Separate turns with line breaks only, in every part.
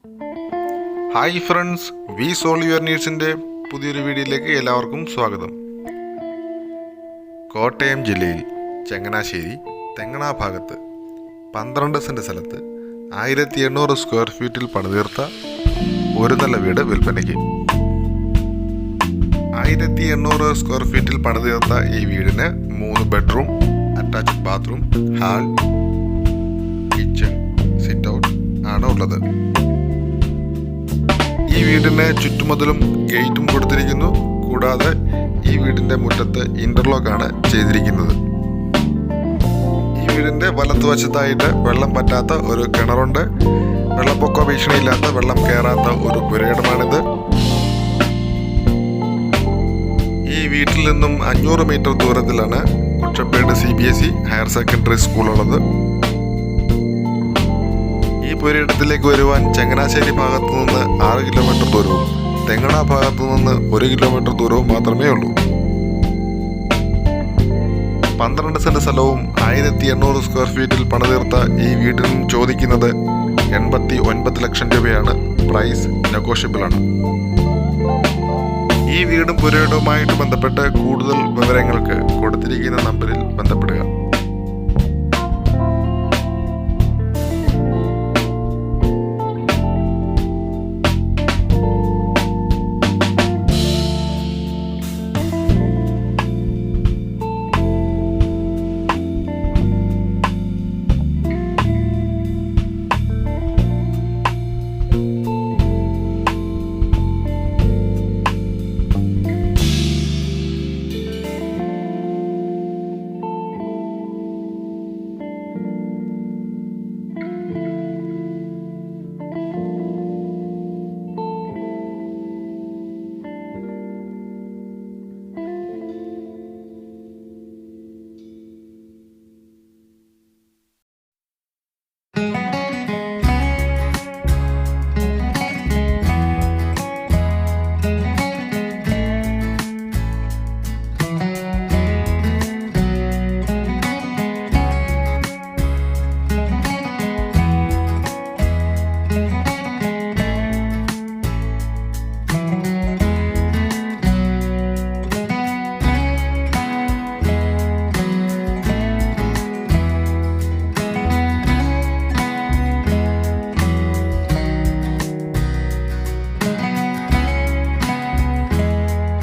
Hi friends, we solve your നീഡ്സിൻ്റെ പുതിയൊരു വീഡിയോയിലേക്ക് എല്ലാവർക്കും സ്വാഗതം. കോട്ടയം ജില്ലയിൽ ചങ്ങനാശ്ശേരി തെങ്ങണ ഭാഗത്ത് 12 സെൻറ്റ് സ്ഥലത്ത് 1800 സ്ക്വയർ ഫീറ്റിൽ പണിതീർത്ത ഒരു നില വീട് വിൽപ്പനയ്ക്ക്. 1800 സ്ക്വയർ ഫീറ്റിൽ പണിതീർത്ത ഈ വീടിന് 3 bedroom, attached bathroom, hall, kitchen, sit out ആണ് ഉള്ളത്. ഈ വീടിന് ചുറ്റുമതിലും ഗേറ്റും കൊടുത്തിരിക്കുന്നു. കൂടാതെ ഈ വീടിൻ്റെ മുറ്റത്ത് ഇൻ്റർലോക്കാണ് ചെയ്തിരിക്കുന്നത്. ഈ വീടിൻ്റെ വലത്തുവശത്തായിട്ട് വെള്ളം പറ്റാത്ത ഒരു കിണറുണ്ട്. വെള്ളപ്പൊക്ക ഭീഷണിയില്ലാത്ത, വെള്ളം കയറാത്ത ഒരു പുരയിടമാണിത്. ഈ വീട്ടിൽ നിന്നും 500 മീറ്റർ ദൂരത്തിലാണ് കുട്ടമ്പേട് CBSE ഹയർ സെക്കൻഡറി സ്കൂളുള്ളത്. ഈ പുരയിടത്തിലേക്ക് വരുവാൻ ചങ്ങനാശ്ശേരി ഭാഗത്തു നിന്ന് 6 കിലോമീറ്റർ ദൂരവും തെങ്ങണ ഭാഗത്തു നിന്ന് 1 കിലോമീറ്റർ ദൂരവും മാത്രമേ ഉള്ളൂ. 12 സെൻറ്റ് സ്ഥലവും 1800 സ്ക്വയർ ഫീറ്റിൽ പണിതീർത്ത ഈ വീടിനും ചോദിക്കുന്നത് 89 ലക്ഷം രൂപയാണ്. പ്രൈസ് നെഗോഷ്യബിൾ ആണ്. ഈ വീടും പുരയിടവുമായിട്ട് ബന്ധപ്പെട്ട് കൂടുതൽ വിവരങ്ങൾക്ക് കൊടുത്തിരിക്കുന്ന നമ്പറിൽ ബന്ധപ്പെടുക.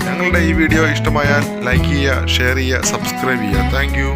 ഞങ്ങളുടെ ഈ വീഡിയോ ഇഷ്ടമായാൽ ലൈക്ക് ചെയ്യുക, ഷെയർ ചെയ്യുക, സബ്സ്ക്രൈബ് ചെയ്യുക. Thank you.